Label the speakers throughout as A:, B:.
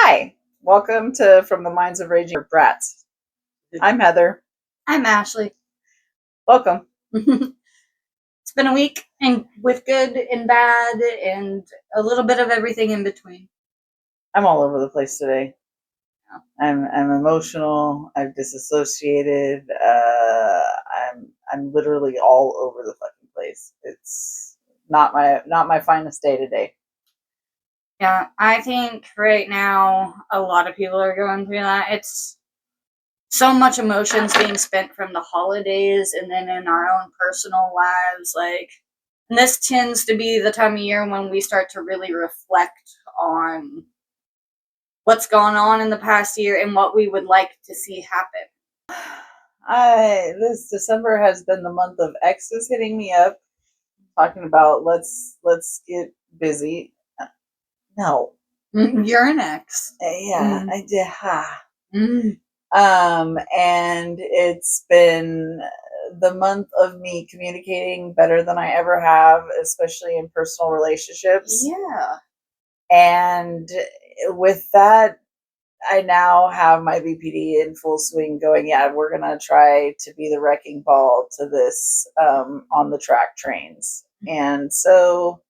A: Hi, welcome to From the Minds of Raging Brats. I'm Heather.
B: I'm Ashley.
A: Welcome.
B: It's been a week, and with good and bad, and a little bit of everything in between.
A: I'm all over the place today. I'm emotional. I've disassociated. I'm literally all over the fucking place. It's not my finest day today.
B: Yeah, I think right now a lot of people are going through that. It's so much emotions being spent from the holidays and then in our own personal lives. And this tends to be the time of year when we start to really reflect on what's gone on in the past year and what we would like to see happen.
A: This December has been the month of exes hitting me up, talking about let's get busy. No.
B: You're an ex.
A: Yeah, I did. And it's been the month of me communicating better than I ever have, especially in personal relationships.
B: Yeah.
A: And with that, I now have my BPD in full swing going, yeah, we're going to try to be the wrecking ball to this on the track trains. And so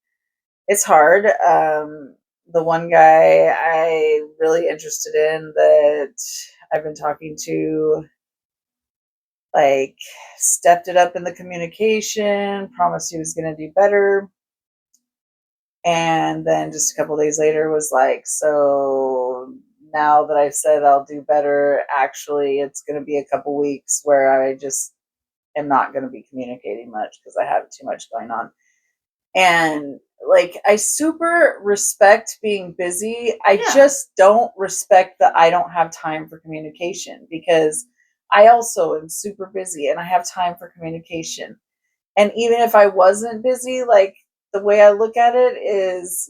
A: it's hard. The one guy I really interested in that I've been talking to, stepped it up in the communication, promised he was going to do better. And then just a couple days later was like, so now that I've said I'll do better, actually it's going to be a couple weeks where I just am not going to be communicating much because I have too much going on. And I super respect being busy. I just don't respect that I don't have time for communication, because I also am super busy and I have time for communication. And even if I wasn't busy, the way I look at it is,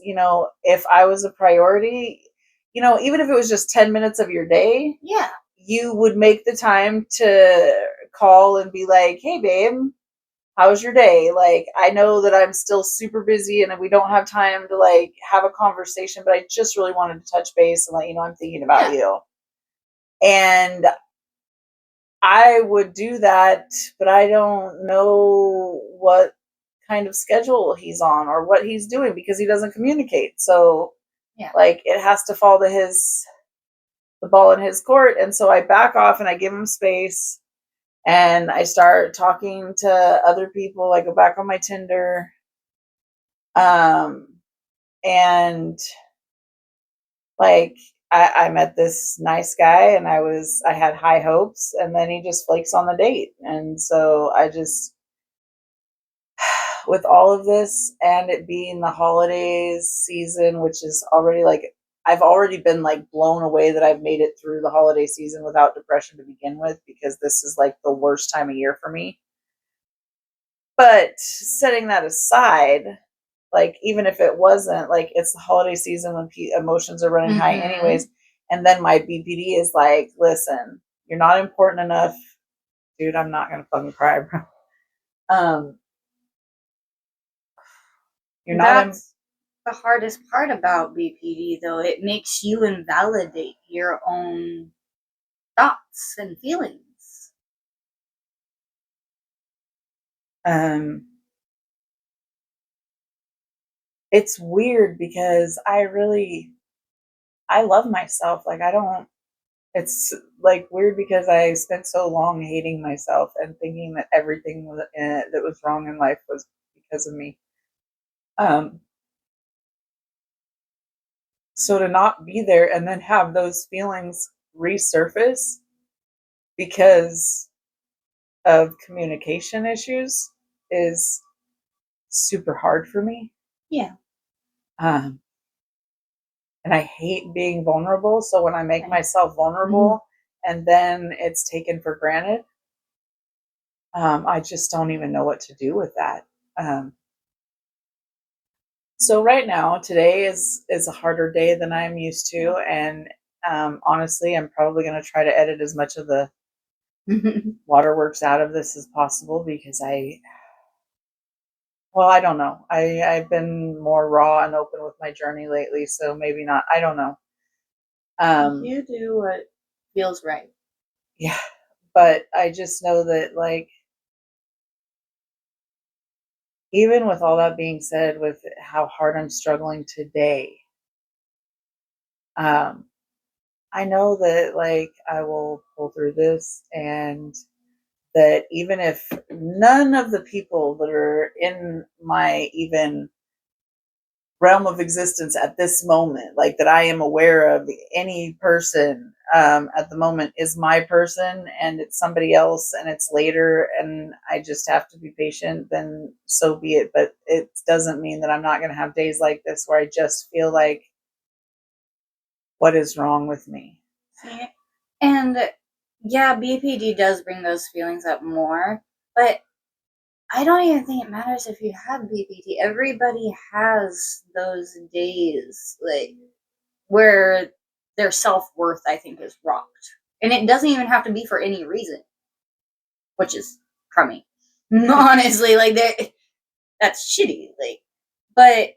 A: if I was a priority, even if it was just 10 minutes of your day, you would make the time to call and be like, hey, babe, how was your day? I know that I'm still super busy and we don't have time to have a conversation, but I just really wanted to touch base and let you know I'm thinking about you. And I would do that, but I don't know what kind of schedule he's on or what he's doing because he doesn't communicate. So it has to fall to the ball in his court. And so I back off and I give him space. And I start talking to other people. I go back on my Tinder. And I met this nice guy and I had high hopes, and then he just flakes on the date. And so I just, with all of this and it being the holidays season, which is already I've already been blown away that I've made it through the holiday season without depression to begin with, because this is the worst time of year for me. But setting that aside, even if it wasn't, it's the holiday season when emotions are running high anyways. And then my BPD is listen, you're not important enough. Dude, I'm not going to fucking cry, bro.
B: That's the hardest part about BPD, though. It makes you invalidate your own thoughts and feelings.
A: It's weird because I love myself. It's weird because I spent so long hating myself and thinking that everything that was wrong in life was because of me. So to not be there and then have those feelings resurface because of communication issues is super hard for me.
B: Yeah.
A: And I hate being vulnerable. So when I make myself vulnerable and then it's taken for granted, I just don't even know what to do with that. So right now, today is a harder day than I'm used to. And honestly, I'm probably going to try to edit as much of the waterworks out of this as possible, because I don't know. I've been more raw and open with my journey lately, so maybe not. I don't know.
B: You do what feels right.
A: Yeah, but I just know that, like, even with all that being said, with how hard I'm struggling today, um, I know that, like, I will pull through this, and that even if none of the people that are in my even realm of existence at this moment, like that I am aware of, any person at the moment is my person, and it's somebody else, and it's later, and I just have to be patient, then so be it. But it doesn't mean that I'm not going to have days like this where I just feel like, what is wrong with me?
B: See? And yeah, BPD does bring those feelings up more, but I don't even think it matters if you have BPD. Everybody has those days, like, where their self-worth, I think, is rocked. And it doesn't even have to be for any reason, which is crummy. Honestly, like, that's shitty. Like, but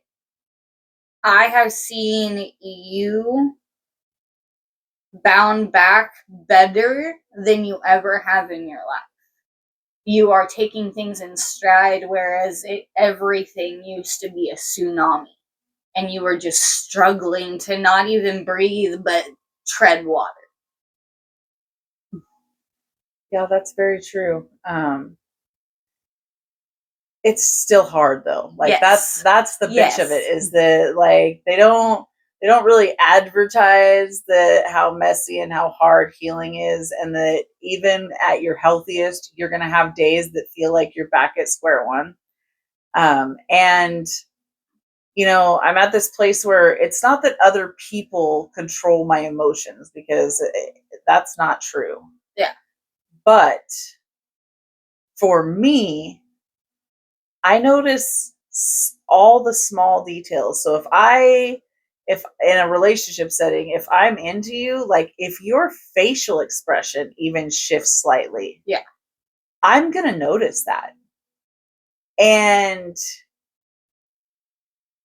B: I have seen you bound back better than you ever have in your life. You are taking things in stride, whereas everything used to be a tsunami. And you were just struggling to not even breathe, but tread water.
A: Yeah, that's very true. It's still hard though. Like,
B: Yes.
A: that's the bitch
B: Yes.
A: of it, is that, like, they don't really advertise that how messy and how hard healing is, and that even at your healthiest, you're going to have days that feel like you're back at square one. And I'm at this place where it's not that other people control my emotions, because that's not true.
B: Yeah.
A: But for me, I notice all the small details. So if in a relationship setting, if I'm into you, like, if your facial expression even shifts slightly,
B: Yeah.
A: I'm going to notice that. And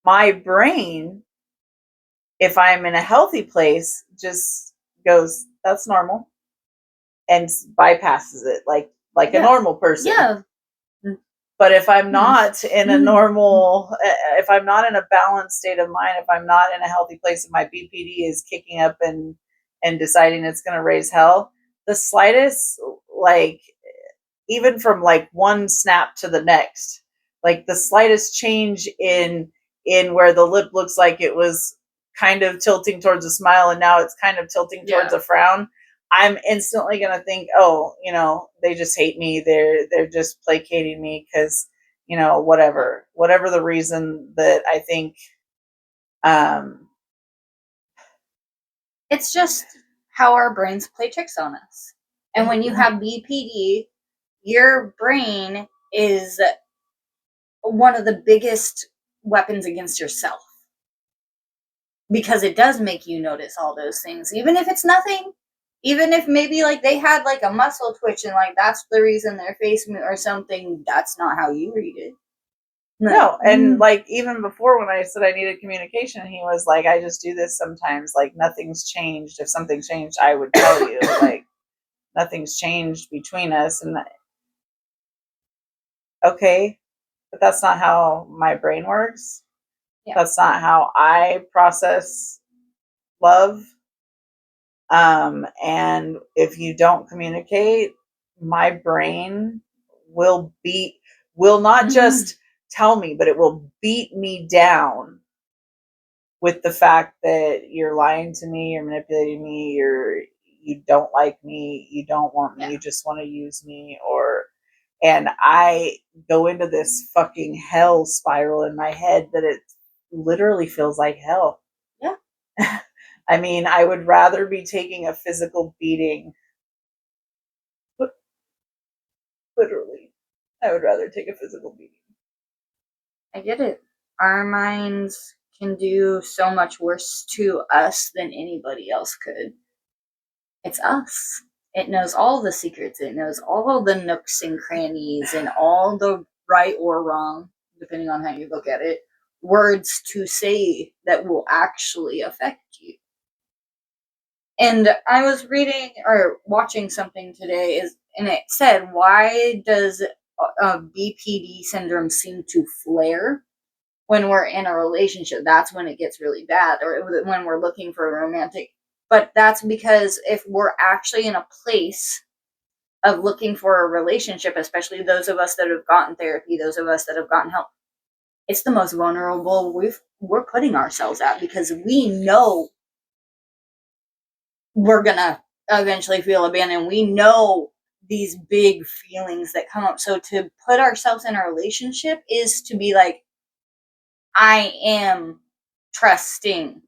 A: my brain, if I'm in a healthy place, just goes, that's normal, and bypasses it like a normal person.
B: Yeah.
A: But if I'm not in a normal, if I'm not in a balanced state of mind, if I'm not in a healthy place, and my BPD is kicking up and deciding it's going to raise hell, the slightest, like, even from like one snap to the next, like the slightest change in where the lip looks like it was kind of tilting towards a smile, and now it's kind of tilting towards a frown, I'm instantly going to think, oh, they just hate me. They're just placating me because, whatever the reason that I think.
B: It's just how our brains play tricks on us. And when you have BPD, your brain is one of the biggest weapons against yourself, because it does make you notice all those things, even if it's nothing. Even if maybe like they had like a muscle twitch and like that's the reason their face moved or something, that's not how you read it.
A: No, and like, even before, when I said I needed communication, he was like, I just do this sometimes. Like, nothing's changed. If something changed, I would tell you. Like, nothing's changed between us. And okay, but that's not how my brain works. Yeah. That's not how I process love. And if you don't communicate, my brain will not just tell me, but it will beat me down with the fact that you're lying to me, you're manipulating me, you don't like me, you don't want me, you just want to use me, and I go into this fucking hell spiral in my head that it literally feels like hell.
B: Yeah.
A: I mean, I would rather be taking a physical beating. Literally, I would rather take a physical beating.
B: I get it. Our minds can do so much worse to us than anybody else could. It's us. It knows all the secrets. It knows all the nooks and crannies and all the right or wrong, depending on how you look at it, words to say that will actually affect you. And I was reading or watching something today, and it said, why does BPD syndrome seem to flare when we're in a relationship? That's when it gets really bad, or when we're looking for a romantic. But that's because if we're actually in a place of looking for a relationship, especially those of us that have gotten therapy, those of us that have gotten help, it's the most vulnerable we're putting ourselves at, because we know we're gonna eventually feel abandoned. We know these big feelings that come up. So to put ourselves in a relationship is to be like, I am trusting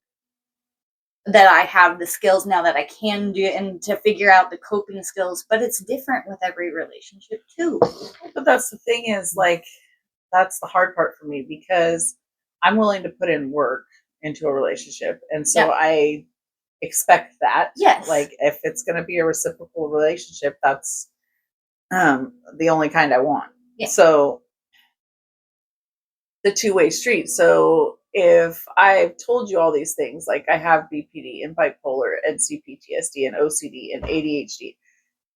B: that I have the skills now that I can do it, and to figure out the coping skills. But it's different with every relationship too.
A: But that's the thing is, like, that's the hard part for me, because I'm willing to put in work into a relationship. And so I expect that.
B: Yes.
A: Like, if it's going to be a reciprocal relationship, that's the only kind I want.
B: Yeah.
A: So the two-way street. So if I've told you all these things, like I have BPD and bipolar and CPTSD and OCD and ADHD,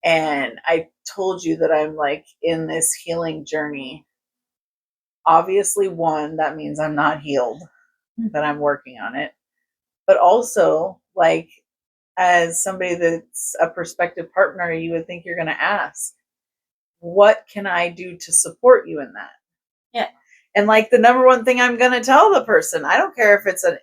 A: and I told you that I'm like in this healing journey, obviously, one, that means I'm not healed, that I'm working on it. But also, like, as somebody that's a prospective partner, you would think you're going to ask, what can I do to support you in that?
B: Yeah.
A: And like the number one thing I'm going to tell the person, I don't care if it's a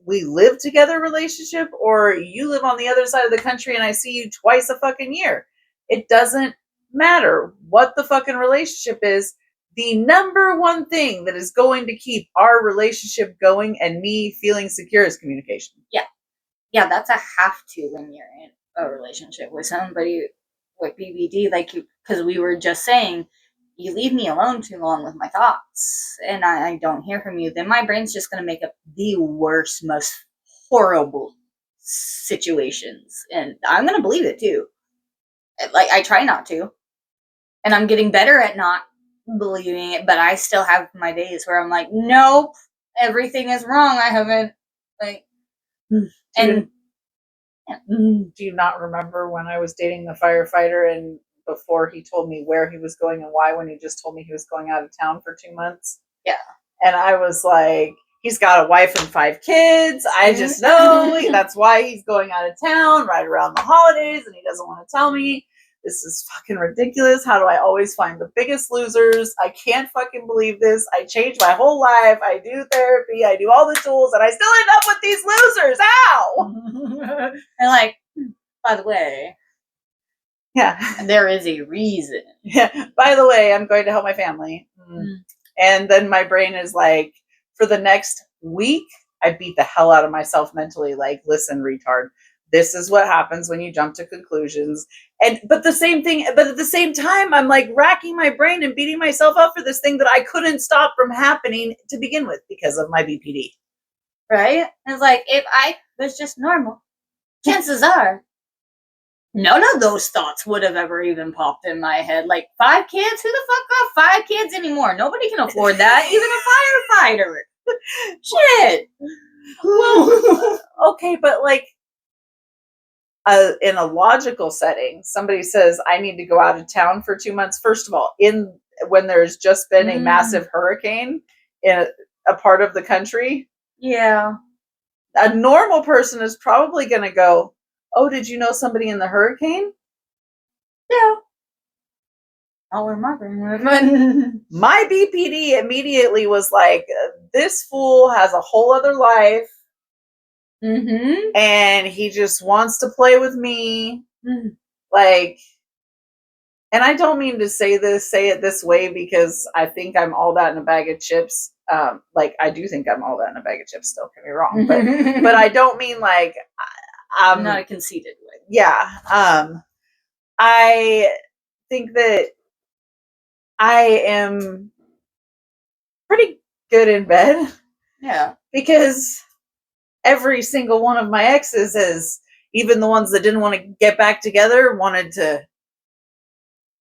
A: we live together relationship, or you live on the other side of the country and I see you twice a fucking year. It doesn't matter what the fucking relationship is. The number one thing that is going to keep our relationship going and me feeling secure is communication.
B: Yeah. Yeah, that's a have to when you're in a relationship with somebody with BBD, like you, because we were just saying, you leave me alone too long with my thoughts and I don't hear from you, then my brain's just going to make up the worst, most horrible situations. And I'm going to believe it too. Like, I try not to. And I'm getting better at not believing it, but I still have my days where I'm like, nope, everything is wrong. I haven't, like, and
A: do you not remember when I was dating the firefighter, and before he told me where he was going and why, when he just told me he was going out of town for 2 months?
B: Yeah.
A: And I was like, he's got a wife and 5 kids. I just know that's why he's going out of town right around the holidays, and he doesn't want to tell me. This is fucking ridiculous. How do I always find the biggest losers? I can't fucking believe this. I changed my whole life. I do therapy. I do all the tools, and I still end up with these losers. How?
B: And like, by the way,
A: yeah,
B: there is a reason.
A: Yeah. By the way, I'm going to help my family. And then my brain is like, for the next week, I beat the hell out of myself mentally. Like, listen, retard, this is what happens when you jump to conclusions. But at the same time, I'm like racking my brain and beating myself up for this thing that I couldn't stop from happening to begin with because of my BPD.
B: Right? It's like, if I was just normal, chances are none of those thoughts would have ever even popped in my head. Like, 5 kids? Who the fuck got 5 kids anymore? Nobody can afford that. Even a firefighter. Shit.
A: Well, okay, but like, in a logical setting, somebody says, I need to go out of town for 2 months. First of all, when there's just been a massive hurricane in a part of the country.
B: Yeah.
A: A normal person is probably going to go, oh, did you know somebody in the hurricane?
B: Yeah. I'll wear my brain.
A: My BPD immediately was like, this fool has a whole other life. And he just wants to play with me. Like, and I don't mean to say it this way, because I think I'm all that in a bag of chips. Like, I do think I'm all that in a bag of chips, don't get me wrong. But I don't mean like,
B: not a conceited way.
A: Yeah. I think that I am pretty good in bed.
B: Yeah.
A: Because every single one of my exes is, even the ones that didn't want to get back together, wanted to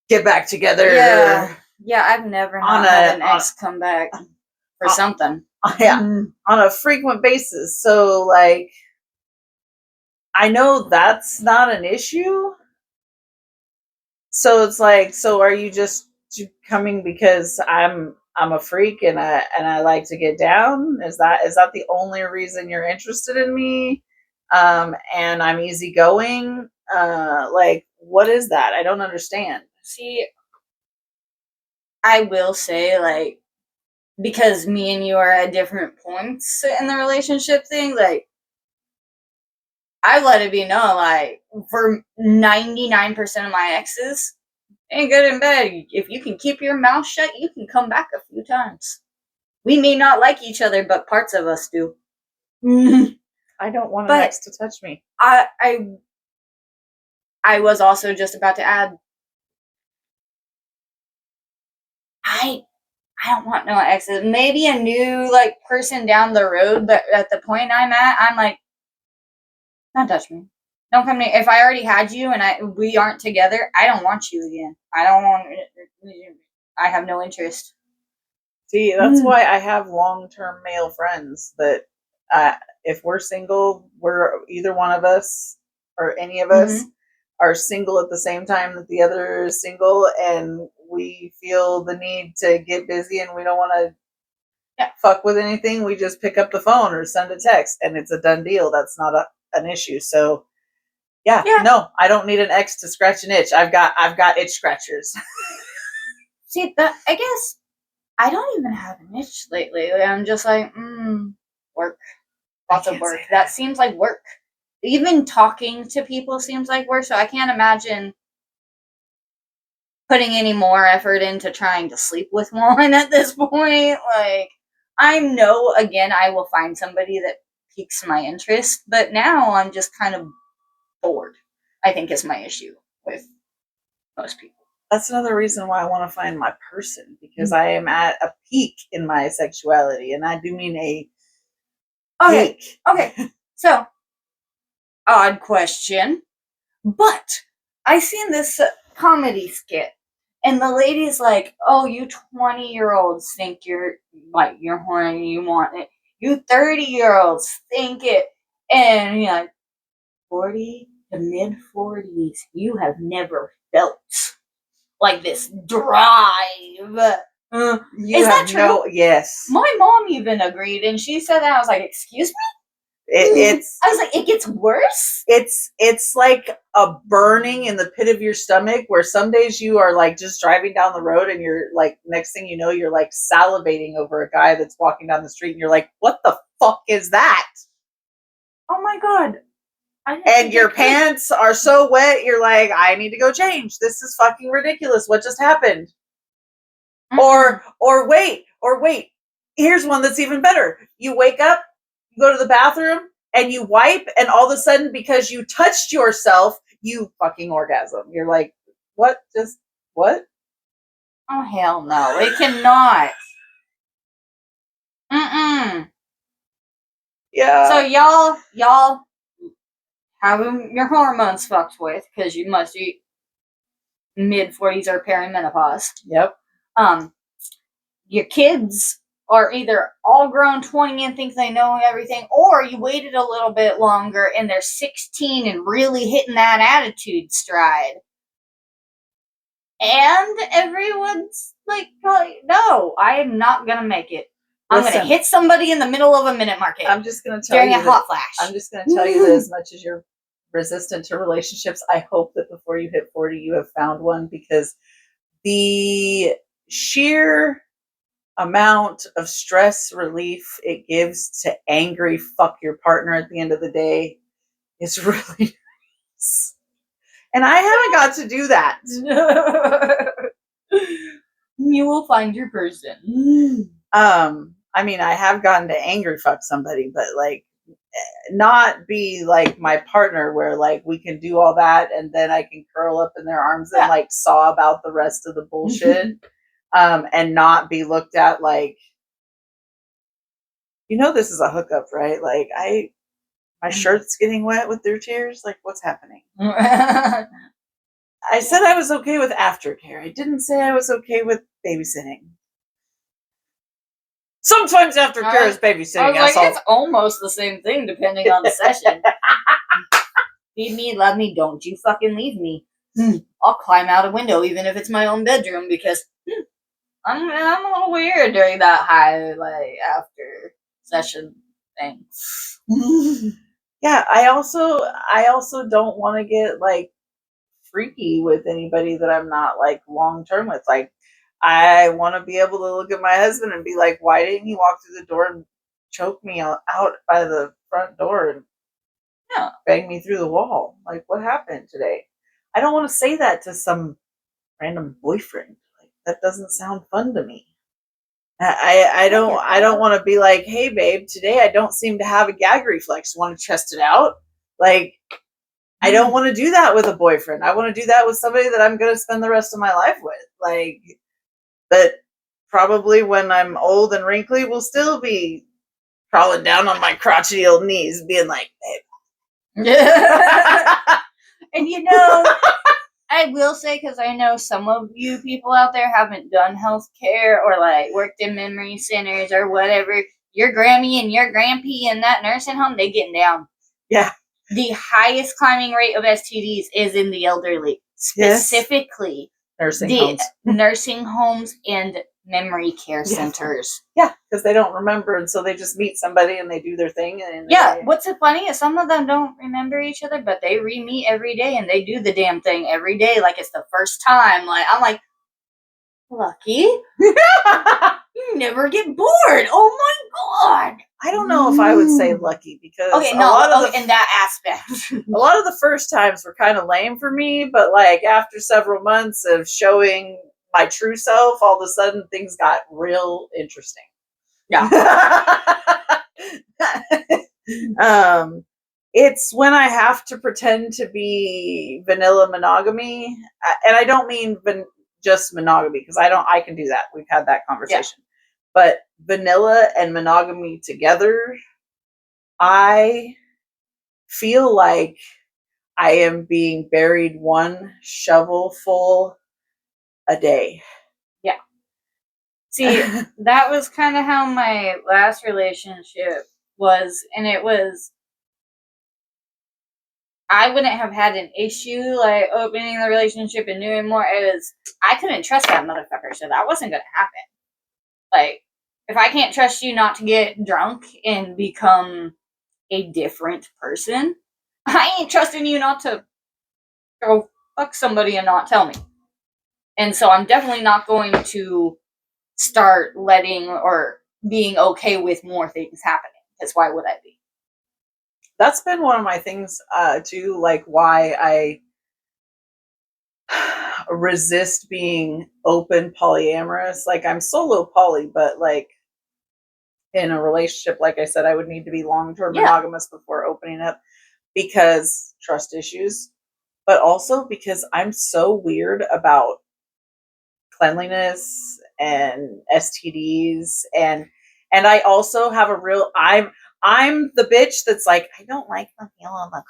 A: get back together.
B: Yeah. Yeah, I've never had an ex come back for something.
A: Yeah. On a frequent basis. So, like, I know that's not an issue. So it's like, so are you just coming because I'm a freak and I like to get down? Is that the only reason you're interested in me? And I'm easygoing. Like, what is that? I don't understand.
B: See, I will say, like, because me and you are at different points in the relationship thing, like, I let it be known, like, for 99% of my exes, ain't good in bed. If you can keep your mouth shut, you can come back a few times. We may not like each other, but parts of us do.
A: I don't want an ex to touch me.
B: I was also just about to add, I don't want no exes. Maybe a new like person down the road, but at the point I'm at, I'm like, don't touch me. Don't come to me. If I already had you and we aren't together, I don't want you again. I have no interest.
A: See, that's why I have long-term male friends that if we're single, we're either one of us or any of us are single at the same time that the other is single, and we feel the need to get busy and we don't want to fuck with anything. We just pick up the phone or send a text and it's a done deal. That's not an issue. So yeah, no, I don't need an ex to scratch an itch. I've got itch scratchers.
B: See, I guess I don't even have an itch lately. I'm just like, work. Lots of work. That seems like work. Even talking to people seems like work, so I can't imagine putting any more effort into trying to sleep with one at this point. Like, I know, again, I will find somebody that piques my interest, but now I'm just kind of bored, I think is my issue with most people.
A: That's another reason why I want to find my person, because I am at a peak in my sexuality, and I do mean a peak.
B: Okay. So, odd question, but I seen this comedy skit, and the lady's like, "Oh, you 20-year-olds think you're horny, you want it. You 30-year-olds think it, and you're like 40 to mid 40s, you have never felt like this drive." Is that true?
A: Yes.
B: My mom even agreed, and she said that. I was like, "Excuse me." I was like, it gets worse.
A: It's like a burning in the pit of your stomach, where some days you are like just driving down the road and you're like, next thing you know, you're like salivating over a guy that's walking down the street and you're like, what the fuck is that?
B: Oh my God.
A: And your pants are so wet, you're like, I need to go change. This is fucking ridiculous. What just happened? Or wait. Here's one that's even better. You wake up, you go to the bathroom, and you wipe, and all of a sudden, because you touched yourself, you fucking orgasm. You're like, what? Just what?
B: Oh hell no! It cannot.
A: Yeah.
B: So y'all having your hormones fucked with, because you must be mid-40s or perimenopause.
A: Yep.
B: Your kids are either all grown 20 and think they know everything, or you waited a little bit longer and they're 16 and really hitting that attitude stride. And everyone's like, no, I am not going to make it. I'm going to hit somebody in the middle of a minute market.
A: I'm just going to tell you
B: during a hot flash.
A: I'm just going to tell you that as much as you're resistant to relationships, I hope that before you hit 40, you have found one, because the sheer amount of stress relief it gives to angry fuck your partner at the end of the day is really nice. And I haven't got to do that.
B: You will find your person.
A: I mean, I have gotten to angry fuck somebody, but like not be like my partner, where like we can do all that and then I can curl up in their arms and like saw about the rest of the bullshit. And not be looked at like, this is a hookup, right? Like my shirt's getting wet with their tears. Like, what's happening? I said I was okay with aftercare. I didn't say I was okay with babysitting. Sometimes aftercare is babysitting.
B: I was like, it's almost the same thing depending on the session. Feed me, love me, don't you fucking leave me. I'll climb out a window, even if it's my own bedroom, because I'm a little weird during that high, like, after session thing.
A: Yeah, I also don't want to get, like, freaky with anybody that I'm not, like, long term with. Like, I want to be able to look at my husband and be like, why didn't he walk through the door and choke me out by the front door and bang me through the wall? Like, what happened today? I don't want to say that to some random boyfriend. Like, that doesn't sound fun to me. I don't want to be like, hey babe, today I don't seem to have a gag reflex. Want to test it out? Like, I don't want to do that with a boyfriend. I want to do that with somebody that I'm going to spend the rest of my life with. Like, but probably when I'm old and wrinkly, will still be crawling down on my crotchety old knees, being like, babe.
B: And you know, I will say, because I know some of you people out there haven't done healthcare or like worked in memory centers or whatever. Your Grammy and your Grampy in that nursing home, they getting down.
A: Yeah.
B: The highest climbing rate of STDs is in the elderly, specifically nursing homes and memory care centers.
A: Yeah, because they don't remember, and so they just meet somebody and they do their thing. And
B: what's funny is some of them don't remember each other, but they re-meet every day and they do the damn thing every day like it's the first time. Like, I'm like, lucky. You never get bored. Oh my god.
A: I don't know if I would say lucky, because
B: in that aspect.
A: A lot of the first times were kind of lame for me, but like after several months of showing my true self, all of a sudden things got real interesting.
B: Yeah.
A: It's when I have to pretend to be vanilla monogamy, and I don't mean just monogamy, because I can do that. We've had that conversation. But vanilla and monogamy together, I feel like I am being buried one shovelful a day.
B: Yeah. See, that was kind of how my last relationship was, and it was, I wouldn't have had an issue like opening the relationship and doing more. It was, I couldn't trust that motherfucker, so that wasn't going to happen. Like, if I can't trust you not to get drunk and become a different person, I ain't trusting you not to go fuck somebody and not tell me. And so I'm definitely not going to start letting or being okay with more things happening, because why would I be?
A: That's been one of my things too, like why I resist being open polyamorous. Like, I'm solo poly, but like in a relationship, like I said, I would need to be long-term monogamous before opening up, because trust issues, but also because I'm so weird about cleanliness and STDs, and I also have a real, I'm the bitch that's like, I don't like the feel of the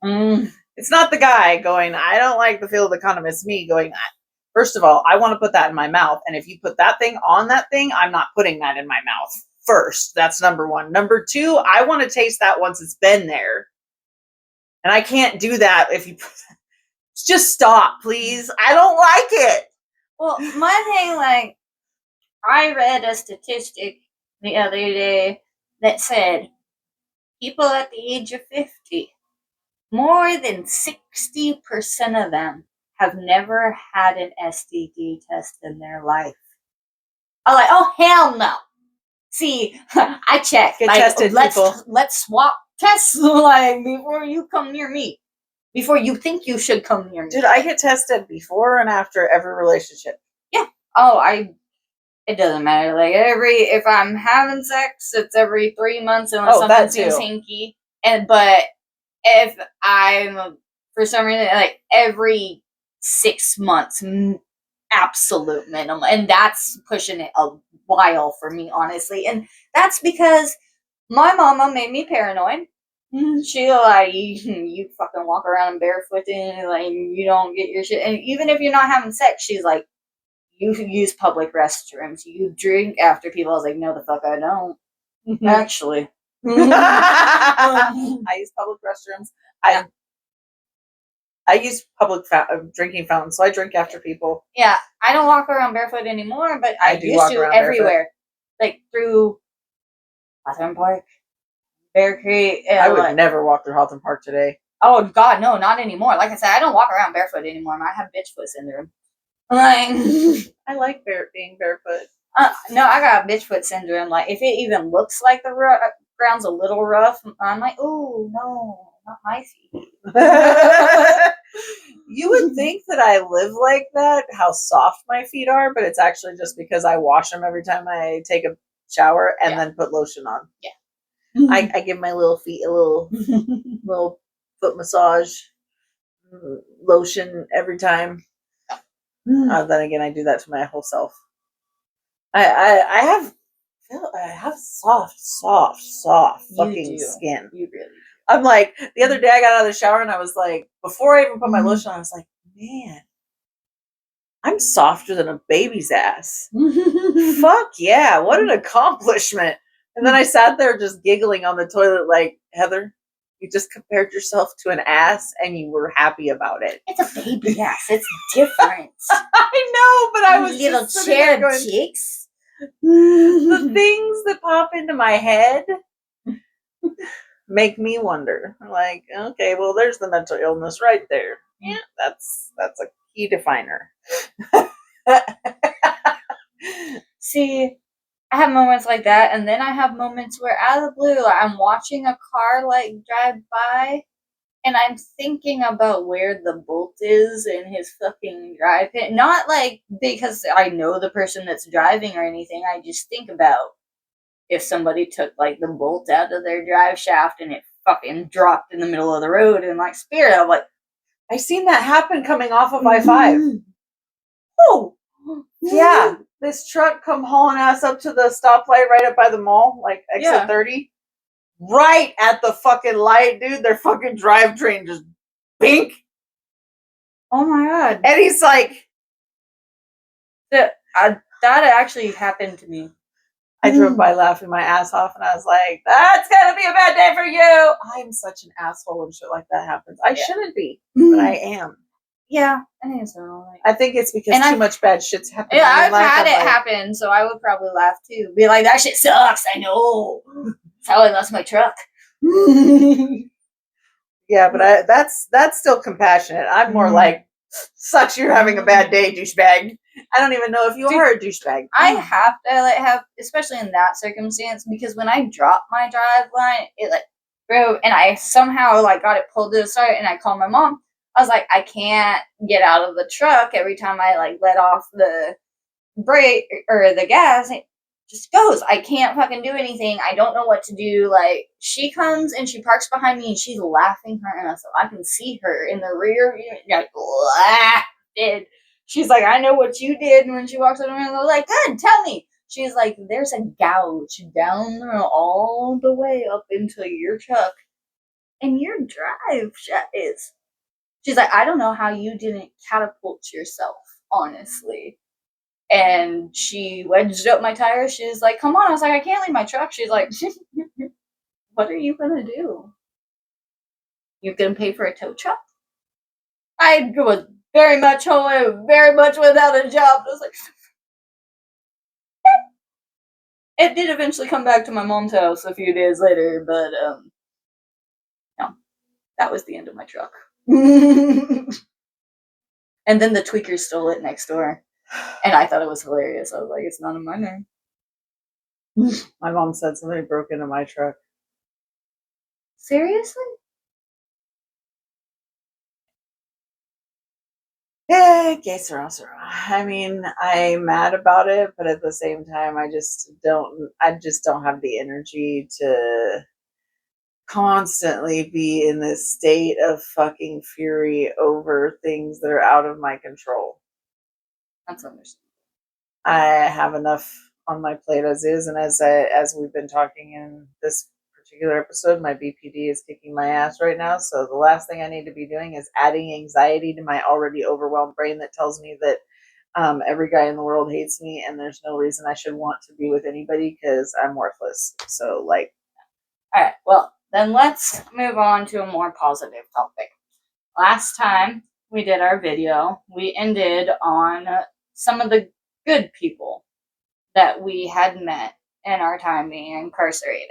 A: condom. It's not the guy going, I don't like the feel of the condom. It's me going, first of all, I want to put that in my mouth. And if you put that thing on that thing, I'm not putting that in my mouth first. That's number one. Number two, I want to taste that once it's been there. And I can't do that if you just stop, please. I don't like it.
B: Well, my thing, like, I read a statistic the other day that said people at the age of 50, more than 60% of them have never had an STD test in their life. I'm like, oh, hell no. See, I checked.
A: Get
B: like,
A: tested, people.
B: Let's swap tests, like, before you come near me. Before you think you should come near me.
A: Dude, I get tested before and after every relationship.
B: Yeah. Oh, it doesn't matter. Like, if I'm having sex, it's every 3 months unless something seems hinky. But if I'm, for some reason, like, every 6 months, absolute minimum. And that's pushing it a while for me, honestly. And that's because my mama made me paranoid. She like, you fucking walk around barefoot and like you don't get your shit. And even if you're not having sex, she's like, you use public restrooms, you drink after people. I was like, no, the fuck I don't. Actually.
A: I use public restrooms. I use public drinking fountains, so I drink after people.
B: Yeah, I don't walk around barefoot anymore, but I
A: do
B: used
A: walk
B: to
A: around
B: everywhere. Like through Hawthorne Park, Bear Creek.
A: I would never walk through Hawthorne Park today.
B: Oh God, no, not anymore. Like I said, I don't walk around barefoot anymore. I have bitch foot syndrome. Like,
A: I like being barefoot.
B: No, I got bitch foot syndrome. Like, if it even looks like the ground's a little rough, I'm like, oh no, not my feet.
A: You would think that I live like that, how soft my feet are, but it's actually just because I wash them every time I take a shower and then put lotion on.
B: Yeah.
A: I give my little feet a little foot massage lotion every time. Then again, I do that to my whole self. I have soft fucking skin.
B: You really do.
A: I'm like, the other day I got out of the shower and I was like, before I even put my lotion on, I was like, man, I'm softer than a baby's ass. Fuck yeah, what an accomplishment. And then I sat there just giggling on the toilet like, Heather, you just compared yourself to an ass and you were happy about it.
B: It's a baby ass. It's different.
A: I know, but I was
B: little
A: just
B: cherub cheeks.
A: The things that pop into my head make me wonder. Like, okay, well, there's the mental illness right there. Yeah, that's a key definer.
B: See, I have moments like that, and then I have moments where out of the blue, I'm watching a car like drive by, and I'm thinking about where the bolt is in his fucking drive pit. Not like because I know the person that's driving or anything. I just think about if somebody took like the bolt out of their drive shaft and it fucking dropped in the middle of the road and like Spirit, I'm like,
A: I seen that happen coming off of I-5. Oh, yeah. This truck come hauling ass up to the stoplight right up by the mall, like exit 30. Right at the fucking light, dude. Their fucking drivetrain just bink.
B: Oh my God.
A: And he's like,
B: that actually happened to me.
A: I drove by laughing my ass off and I was like, that's gonna be a bad day for you. I'm such an asshole when shit like that happens. I shouldn't be, but I am.
B: Yeah, I think so.
A: I think it's because too much bad shit's happening.
B: Yeah, I've had it happen, so I would probably laugh too. Be like, that shit sucks, I know. That's how I lost my truck.
A: Yeah, but that's still compassionate. I'm more like, sucks you're having a bad day, douchebag. I don't even know if you are a douchebag.
B: I have to have, especially in that circumstance, because when I dropped my drive line, it broke, and I somehow got it pulled to the start, and I called my mom. I was like, I can't get out of the truck every time I let off the brake or the gas. It just goes. I can't fucking do anything. I don't know what to do. She comes and she parks behind me and she's laughing her ass off. I can see her in the rear view, she's like, I know what you did. When she walks up to me, I was like, good, tell me. She's like, there's a gouge down there all the way up into your truck, and your drive is. She's like, I don't know how you didn't catapult yourself, honestly. And she wedged up my tires. She was like, come on. I was like, I can't leave my truck. She's like, what are you going to do? You're going to pay for a tow truck? I was very much home, very much without a job. I was like, it did eventually come back to my mom's house a few days later, but no, that was the end of my truck. And then the tweakers stole it next door. And I thought it was hilarious. I was like, it's not in my name.
A: My mom said somebody broke into my truck.
B: Seriously?
A: Yeah, que sera, sera. I mean, I'm mad about it, but at the same time, I just don't have the energy to constantly be in this state of fucking fury over things that are out of my control.
B: That's understandable.
A: I have enough on my plate as is, and as we've been talking in this particular episode, my BPD is kicking my ass right now. So the last thing I need to be doing is adding anxiety to my already overwhelmed brain that tells me that every guy in the world hates me, and there's no reason I should want to be with anybody because I'm worthless. So
B: Alright, well, then let's move on to a more positive topic. Last time we did our video, we ended on some of the good people that we had met in our time being incarcerated.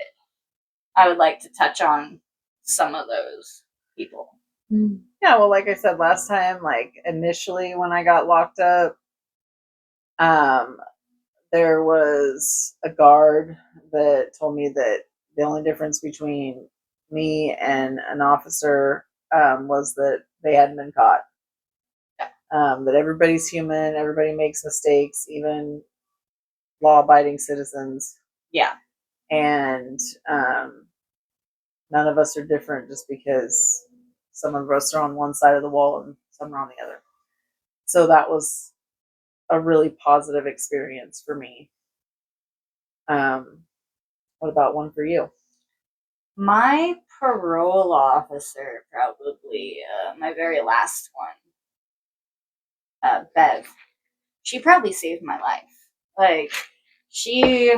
B: I would like to touch on some of those people.
A: Yeah, well, like I said last time, like initially when I got locked up, there was a guard that told me that the only difference between me and an officer was that they hadn't been caught. That everybody's human, everybody makes mistakes, even law-abiding citizens.
B: Yeah.
A: And none of us are different just because some of us are on one side of the wall and some are on the other. So that was a really positive experience for me. What about one for you?
B: My parole officer, probably my very last one, Bev. She probably saved my life. Like she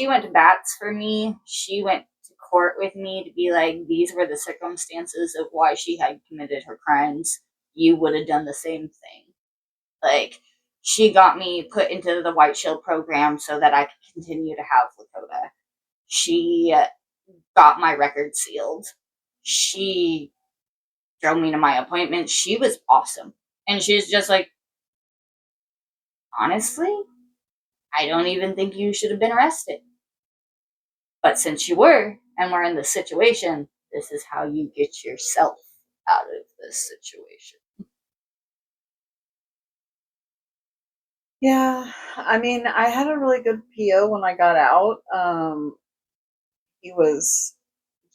B: went to bats for me. She went to court with me to be like, these were the circumstances of why she had committed her crimes. You would have done the same thing. Like, she got me put into the White Shield program so that I could continue to have Lakota. She got my record sealed. She drove me to my appointment. She was awesome. And she's just like, honestly, I don't even think you should have been arrested. But since you were, and we're in this situation, this is how you get yourself out of this situation.
A: Yeah, I mean, I had a really good PO when I got out. He was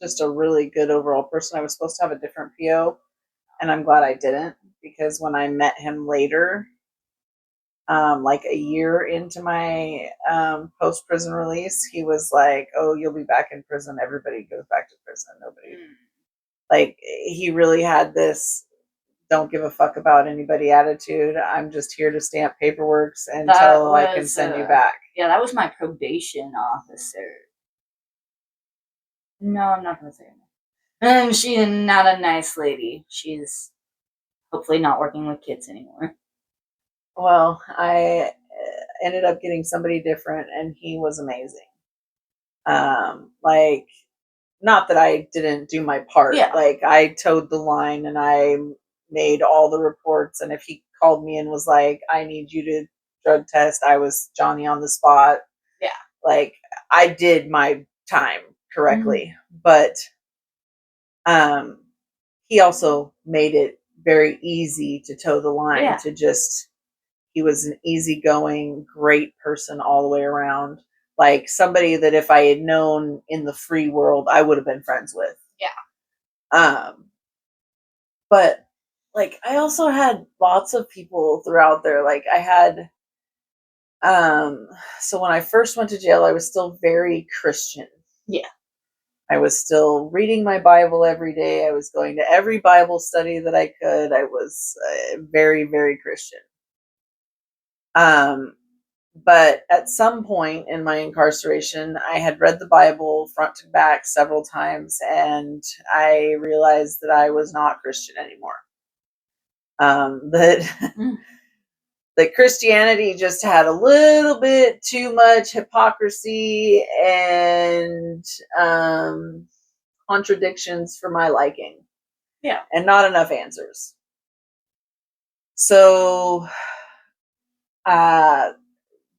A: just a really good overall person. I was supposed to have a different PO, and I'm glad I didn't, because when I met him later, like a year into my post prison release, he was like, "Oh, you'll be back in prison. Everybody goes back to prison. Nobody." Like, he really had this don't give a fuck about anybody attitude. I'm just here to stamp paperwork until I can send you back.
B: Yeah, that was my probation officer. No, I'm not going to say it. And she's not a nice lady. She's hopefully not working with kids anymore.
A: Well, I ended up getting somebody different, and he was amazing. Like, not that I didn't do my part.
B: Yeah.
A: Like, I towed the line and I made all the reports. And if he called me and was like, "I need you to drug test," I was Johnny on the spot.
B: Yeah.
A: Like, I did my time correctly. But he also made it very easy to toe the line.
B: Yeah.
A: To just, he was an easygoing, great person all the way around. Like, somebody that if I had known in the free world, I would have been friends with.
B: Yeah.
A: But like, I also had lots of people throughout there. Like, I had, so when I first went to jail, I was still very Christian.
B: Yeah.
A: I was still reading my Bible every day. I was going to every Bible study that I could. I was very, very Christian. But at some point in my incarceration, I had read the Bible front to back several times, and I realized that I was not Christian anymore. That Christianity just had a little bit too much hypocrisy and contradictions for my liking.
B: Yeah.
A: And not enough answers. So,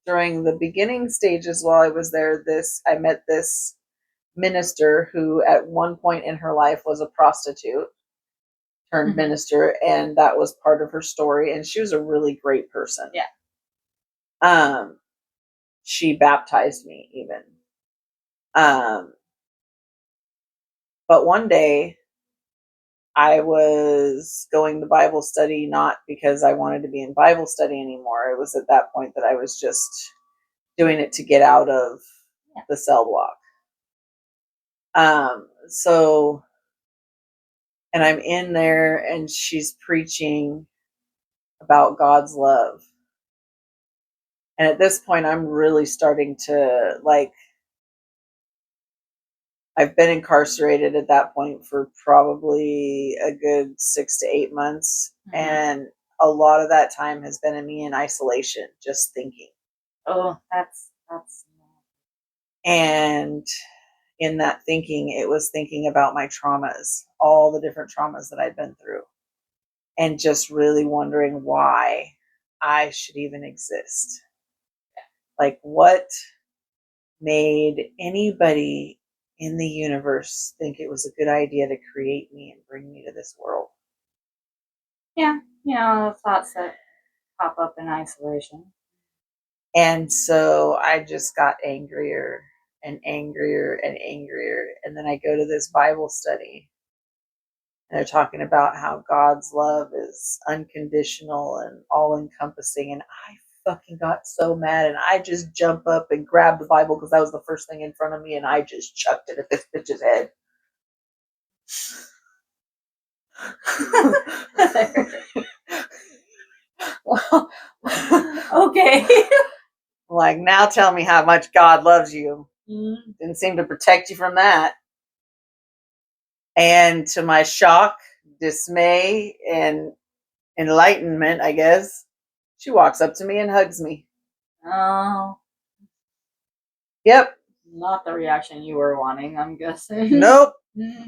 A: during the beginning stages while I was there, I met this minister who at one point in her life was a prostitute turned minister, and that was part of her story, and she was a really great person.
B: Yeah.
A: She baptized me even. But one day I was going to Bible study, not because I wanted to be in Bible study anymore. It was at that point that I was just doing it to get out of the cell block. So, and I'm in there and she's preaching about God's love. And at this point, I'm really starting to, like, I've been incarcerated at that point for probably a good 6 to 8 months. Mm-hmm. And a lot of that time has been me in isolation, just thinking.
B: Oh, that's.
A: And in that thinking, it was thinking about my traumas, all the different traumas that I'd been through, and just really wondering why I should even exist. Like, what made anybody in the universe think it was a good idea to create me and bring me to this world?
B: Yeah, the thoughts that pop up in isolation.
A: And so I just got angrier and angrier and angrier. And then I go to this Bible study, and they're talking about how God's love is unconditional and all encompassing. And I fucking got so mad, and I just jump up and grab the Bible because that was the first thing in front of me, and I just chucked it at this bitch's head.
B: Well, okay.
A: Like, now tell me how much God loves you. Didn't seem to protect you from that. And to my shock, dismay, and enlightenment, I guess, she walks up to me and hugs me.
B: Oh.
A: Yep.
B: Not the reaction you were wanting, I'm guessing.
A: Nope.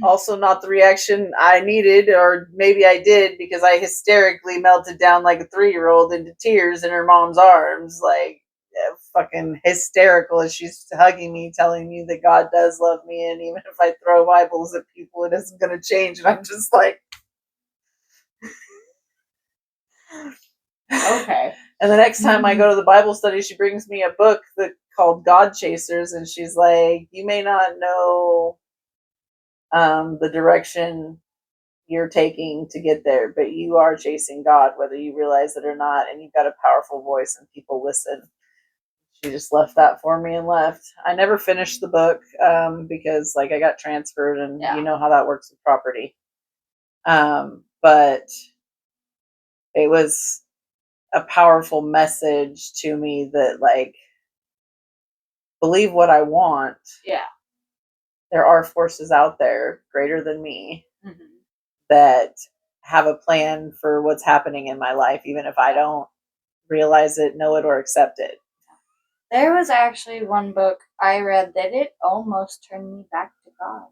A: Also not the reaction I needed, or maybe I did, because I hysterically melted down like a 3-year-old into tears in her mom's arms, like, yeah, fucking hysterical as she's hugging me, telling me that God does love me, and even if I throw Bibles at people, it isn't going to change. And I'm just like,
B: okay.
A: And the next time I go to the Bible study, she brings me a book called God Chasers, and she's like, you may not know the direction you're taking to get there, but you are chasing God, whether you realize it or not, and you've got a powerful voice and people listen. She just left that for me and left. I never finished the book because I got transferred, and you know how that works with property. But it was a powerful message to me that, believe what I want.
B: Yeah.
A: There are forces out there greater than me that have a plan for what's happening in my life, even if I don't realize it, know it, or accept it.
B: There was actually one book I read that it almost turned me back to God.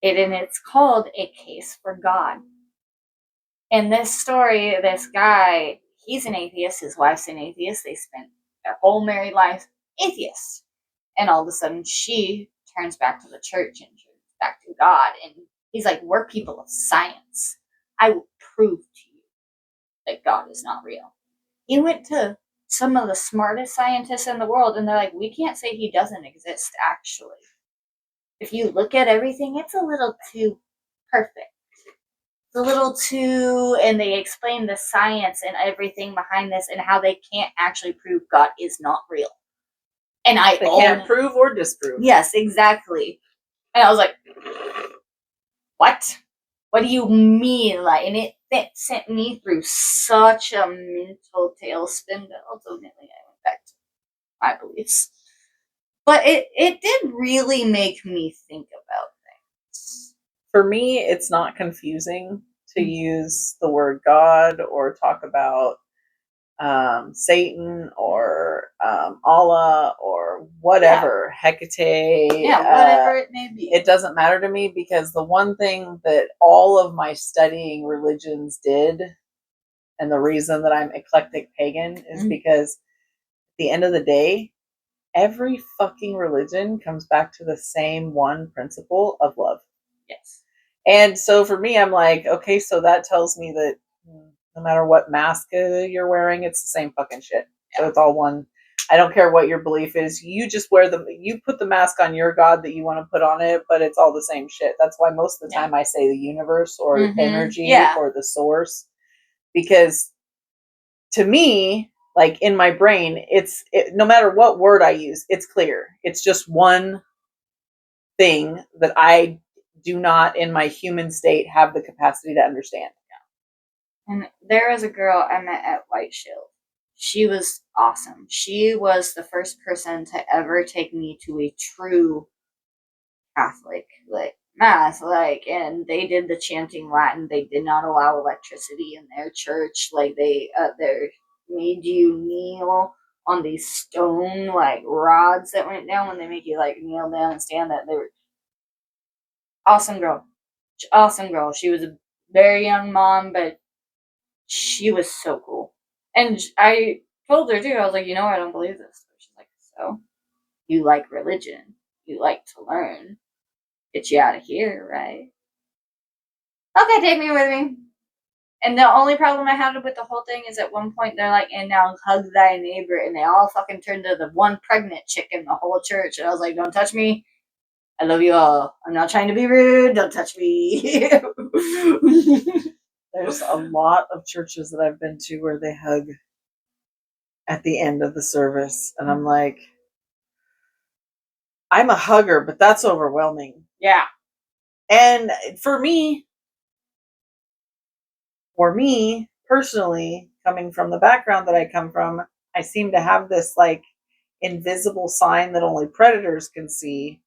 B: And it's called A Case for God. In this story, this guy, he's an atheist, his wife's an atheist, they spent their whole married life atheists. And all of a sudden she turns back to the church and turns back to God. And he's like, we're people of science. I will prove to you that God is not real. He went to some of the smartest scientists in the world, and they're like, we can't say he doesn't exist, actually. If you look at everything, it's a little too perfect. It's a little too, and they explain the science and everything behind this and how they can't actually prove God is not real. And they
A: can't prove or disprove.
B: Yes, exactly. And I was like, what? What do you mean? And it sent me through such a mental tailspin that ultimately I went back to my beliefs. But it did really make me think about things.
A: For me, it's not confusing to use the word God or talk about Satan or Allah or whatever, Hecate.
B: Whatever it may be.
A: It doesn't matter to me, because the one thing that all of my studying religions did, and the reason that I'm eclectic pagan, is because at the end of the day, every fucking religion comes back to the same one principle of love.
B: Yes.
A: And so for me, I'm like, okay, so that tells me that no matter what mask you're wearing, it's the same fucking shit. So it's all one. I don't care what your belief is. You just you put the mask on your God that you want to put on it, but it's all the same shit. That's why most of the time I say the universe or energy or the source, because to me, in my brain, no matter what word I use, it's clear. It's just one thing that I do not, in my human state, have the capacity to understand.
B: And there was a girl I met at White Shield. She was awesome. She was the first person to ever take me to a true Catholic, like, mass, like, and they did the chanting Latin. They did not allow electricity in their church. Like, they made you kneel on these stone, like, rods that went down when they make you, like, kneel down and stand. That they were awesome girl. Awesome girl. She was a very young mom, but she was so cool. And I told her too, I was like, I don't believe this. She's like, so you like religion, you like to learn, get you out of here, right? Okay, take me with me. And the only problem I had with the whole thing is at one point they're like, and now hug thy neighbor, and they all fucking turned to the one pregnant chick in the whole church, and I was like, don't touch me. I love you all. I'm not trying to be rude. Don't touch me.
A: There's a lot of churches that I've been to where they hug at the end of the service. And I'm like, I'm a hugger, but that's overwhelming.
B: Yeah.
A: And for me personally, coming from the background that I come from, I seem to have this like invisible sign that only predators can see.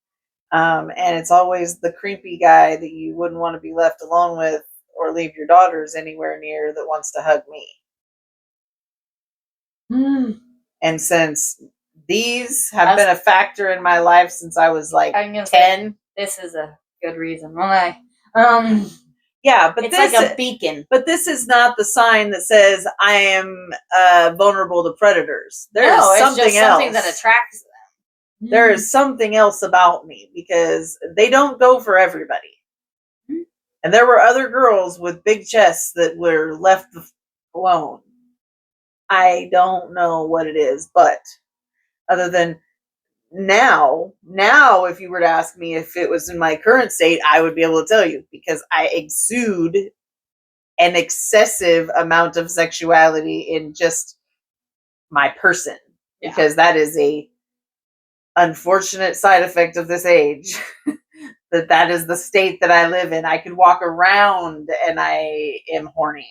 A: And it's always the creepy guy that you wouldn't want to be left alone with or leave your daughters anywhere near that wants to hug me. And since these have been a factor in my life since I was like 10,
B: this is a good reason why.
A: Yeah, but
B: it's like a beacon.
A: But this is not the sign that says I am vulnerable to predators. There is something
B: just
A: else.
B: Something that attracts them.
A: There is something else about me because they don't go for everybody. And there were other girls with big chests that were left alone. I don't know what it is, but other than now, if you were to ask me if it was in my current state, I would be able to tell you because I exude an excessive amount of sexuality in just my person, because that is a unfortunate side effect of this age. that is the state that I live in. I could walk around and I am horny.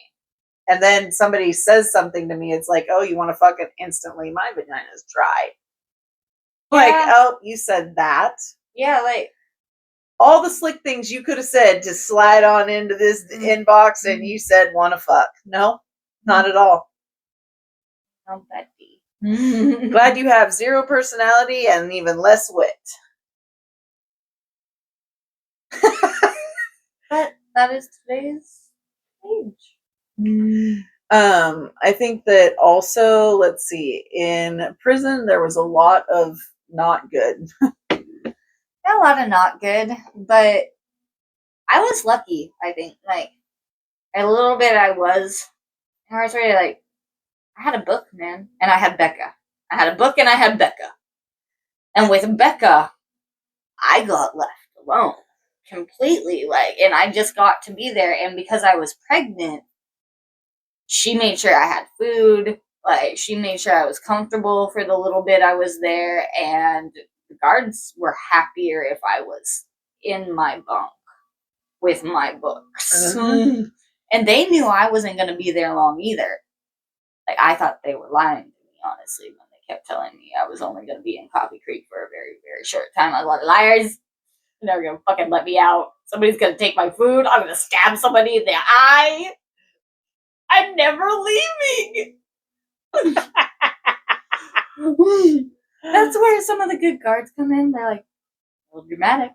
A: And then somebody says something to me, it's like, oh, you want to fuck it instantly? My vagina's dry. Yeah. Like, oh, you said that.
B: Yeah, like
A: all the slick things you could have said to slide on into this inbox, and you said want to fuck. No, not at all.
B: Not that deep.
A: Glad you have zero personality and even less wit.
B: But that is today's age.
A: I think that also, let's see, in prison there was a lot of not good.
B: A lot of not good, but I was lucky, I think. Like, a little bit I was incarcerated. Like, I had a book, man, and I had Becca. I had a book and I had Becca. And with Becca, I got left alone completely. Like, and I just got to be there. And because I was pregnant, she made sure I had food. Like, she made sure I was comfortable for the little bit I was there. And the guards were happier if I was in my bunk with my books. And they knew I wasn't going to be there long either. Like, I thought they were lying to me, honestly, when they kept telling me I was only going to be in Coffee Creek for a very, very short time. I was like, liars. They're never going to fucking let me out. Somebody's going to take my food. I'm going to stab somebody in the eye. I'm never leaving. That's where some of the good guards come in. They're like, a little dramatic.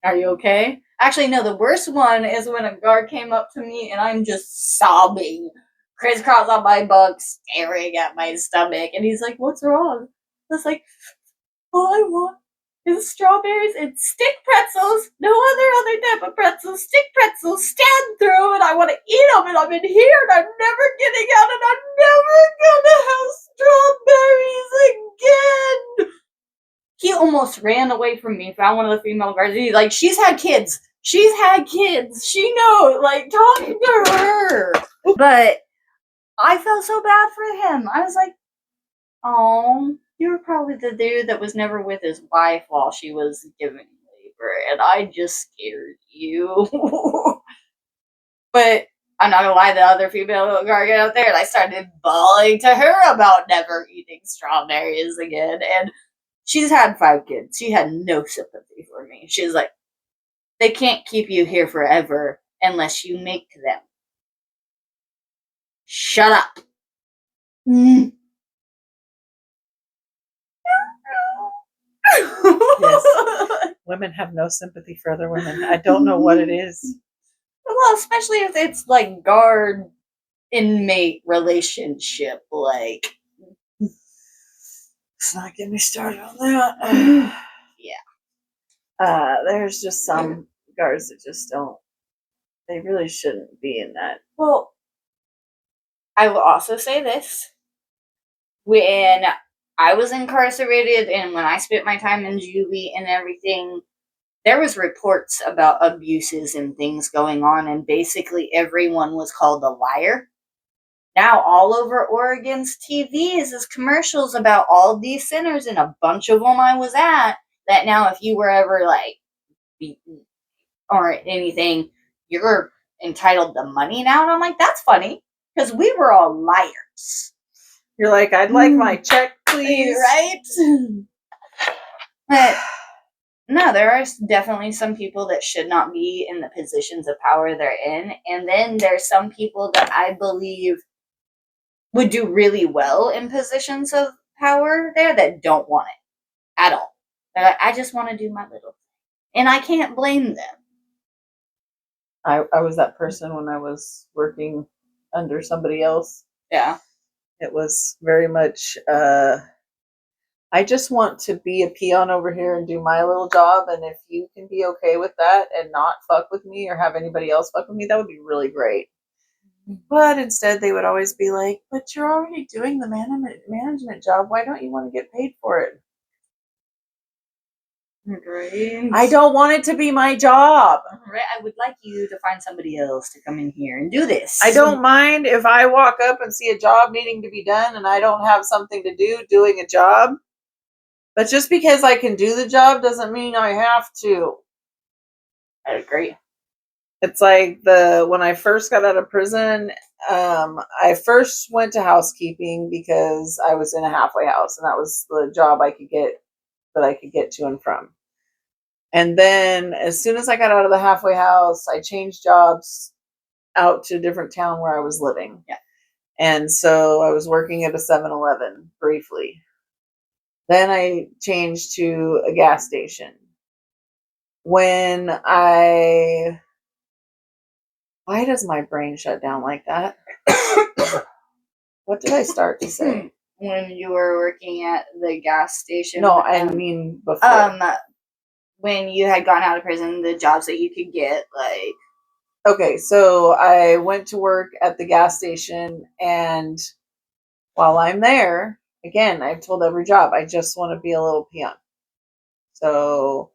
B: Are you okay? Actually, no, the worst one is when a guard came up to me and I'm just sobbing, crisscross on my bunk, staring at my stomach. And he's like, what's wrong? I was like, all I want is strawberries and stick pretzels. No other type of pretzels. Stick pretzels, stand through, and I want to eat them. And I'm in here and I'm never getting out and I'm never going to have strawberries again. He almost ran away from me, found one of the female guards. He's like, she's had kids. She's had kids. She knows. Like, talk to her. But I felt so bad for him. I was like, oh, you were probably the dude that was never with his wife while she was giving labor, and I just scared you. But I'm not gonna lie, the other female guard got out there, and I started bawling to her about never eating strawberries again, and She's had 5 kids. She had no sympathy for me. She's like, they can't keep you here forever unless you make them. Shut up.
A: Yes. Women have no sympathy for other women. I don't know what it is.
B: Well, especially if it's like guard inmate relationship, like.
A: Let's not get me started on that.
B: Yeah.
A: There's just some guards that just don't. They really shouldn't be in that.
B: Well, I will also say this. When I was incarcerated and when I spent my time in juvie and everything, there was reports about abuses and things going on, and basically everyone was called a liar. Now all over Oregon's TVs is commercials about all these centers, and a bunch of them I was at, that now if you were ever like beaten or anything, you're entitled to money now. And I'm like, that's funny, because we were all liars.
A: You're like, I'd like my check, please.
B: Right? But no, there are definitely some people that should not be in the positions of power they're in. And then there's some people that I believe would do really well in positions of power there that don't want it at all. They're like, I just want to do my little thing. And I can't blame them.
A: I was that person when I was working under somebody else.
B: Yeah.
A: It was very much, I just want to be a peon over here and do my little job. And if you can be okay with that and not fuck with me or have anybody else fuck with me, that would be really great. But instead, they would always be like, but you're already doing the management job. Why don't you want to get paid for it?
B: Right.
A: I don't want it to be my job.
B: Right. I would like you to find somebody else to come in here and do this.
A: I don't mind if I walk up and see a job needing to be done and I don't have something to do doing a job. But just because I can do the job doesn't mean I have to.
B: I agree.
A: It's like when I first got out of prison, I first went to housekeeping because I was in a halfway house, and that was the job I could get to and from. And then as soon as I got out of the halfway house, I changed jobs out to a different town where I was living.
B: Yeah.
A: And so I was working at a 7-Eleven briefly. Then I changed to a gas station. Why does my brain shut down like that? What did I start to say?
B: When you were working at the gas station?
A: No, I mean before.
B: When you had gone out of prison, the jobs that you could get, like...
A: Okay, so I went to work at the gas station, and while I'm there, again, I've told every job, I just want to be a little peon. So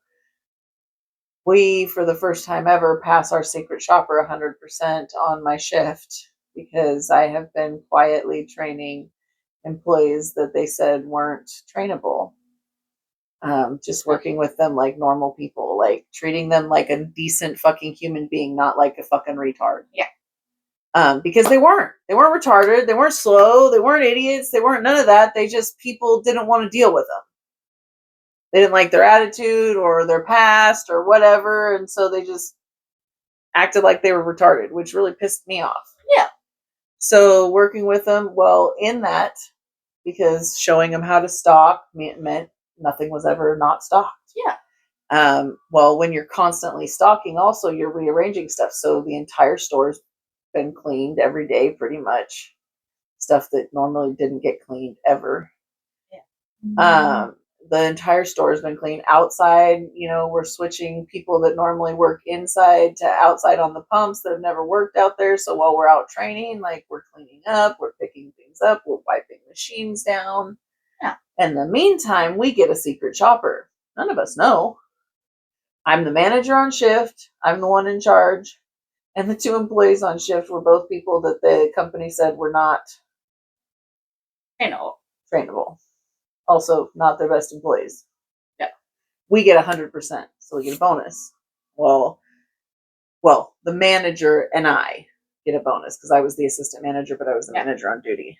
A: we, for the first time ever, pass our secret shopper 100% on my shift because I have been quietly training employees that they said weren't trainable. Just working with them like normal people, like treating them like a decent fucking human being, not like a fucking retard.
B: Yeah.
A: Because they weren't retarded. They weren't slow. They weren't idiots. They weren't none of that. People didn't want to deal with them. They didn't like their attitude or their past or whatever. And so they just acted like they were retarded, which really pissed me off.
B: Yeah.
A: So working with them, well, in that, because showing them how to stock meant nothing was ever not stocked.
B: Yeah.
A: Well, when you're constantly stocking, also you're rearranging stuff. So the entire store's been cleaned every day, pretty much. Stuff that normally didn't get cleaned ever.
B: Yeah.
A: The entire store has been cleaned. Outside, we're switching people that normally work inside to outside on the pumps that have never worked out there. So while we're out training, like we're cleaning up, we're picking things up, we're wiping machines down.
B: Yeah.
A: In the meantime, we get a secret shopper. None of us know. I'm the manager on shift. I'm the one in charge. And the 2 employees on shift were both people that the company said were not trainable. Also, not their best employees.
B: Yeah.
A: We get 100%, so we get a bonus. Well, the manager and I get a bonus because I was the assistant manager, but I was the manager on duty.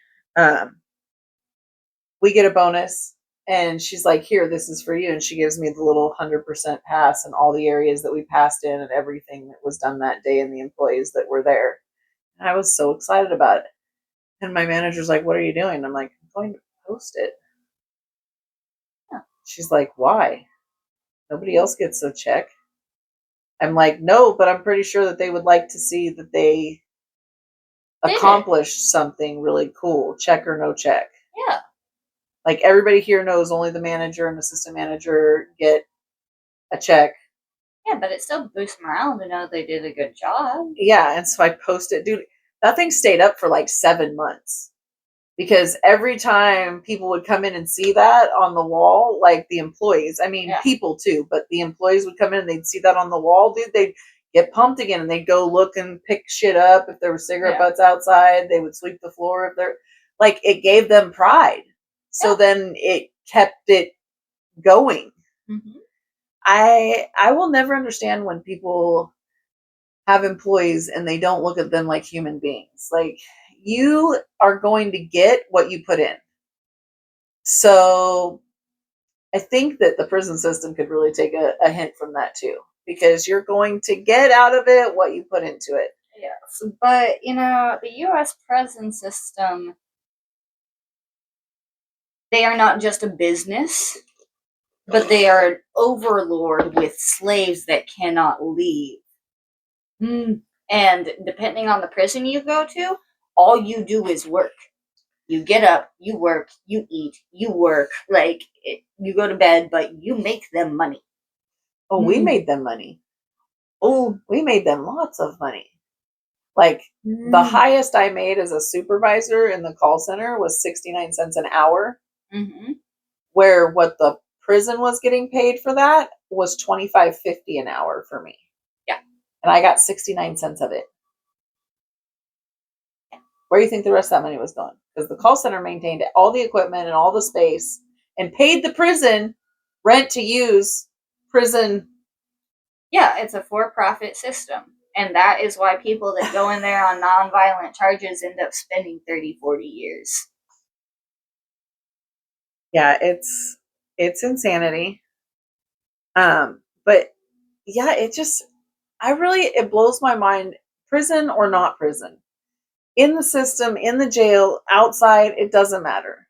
A: We get a bonus. And she's like, here, this is for you. And she gives me the little 100% pass and all the areas that we passed in and everything that was done that day and the employees that were there. And I was so excited about it. And my manager's like, what are you doing? I'm like, I'm going to post it.
B: Yeah.
A: She's like, why? Nobody else gets a check. I'm like, no, but I'm pretty sure that they would like to see that they accomplished something really cool, check or no check.
B: Yeah.
A: Like everybody here knows only the manager and assistant manager get a check.
B: Yeah, but it still boosts morale to know they did a good job.
A: Yeah, and so I posted, dude, that thing stayed up for like 7 months. Because every time people would come in and see that on the wall, like the employees, I mean, people too, but the employees would come in and they'd see that on the wall, dude, they'd get pumped again and they'd go look and pick shit up. If there were cigarette butts outside, they would sweep the floor. If they're like, it gave them pride. So then it kept it going.
B: Mm-hmm.
A: I will never understand when people have employees and they don't look at them like human beings. Like, you are going to get what you put in. So I think that the prison system could really take a hint from that too, because you're going to get out of it what you put into it.
B: Yes, but the U.S. prison system, they are not just a business, but they are an overlord with slaves that cannot leave. And depending on the prison you go to, all you do is work. You get up, you work, you eat, you work. Like, you go to bed, but you make them money.
A: Oh, we made them money. Oh, we made them lots of money. Like, the highest I made as a supervisor in the call center was 69 cents an hour.
B: Mm-hmm.
A: Where what the prison was getting paid for that was $25.50 an hour for me.
B: Yeah.
A: And I got 69 cents of it. Where do you think the rest of that money was going? Because the call center maintained all the equipment and all the space and paid the prison rent to use prison.
B: Yeah, it's a for-profit system. And that is why people that go in there on nonviolent charges end up spending 30, 40 years.
A: Yeah, it's insanity. But yeah, it blows my mind, prison or not prison. In the system, in the jail, outside, it doesn't matter.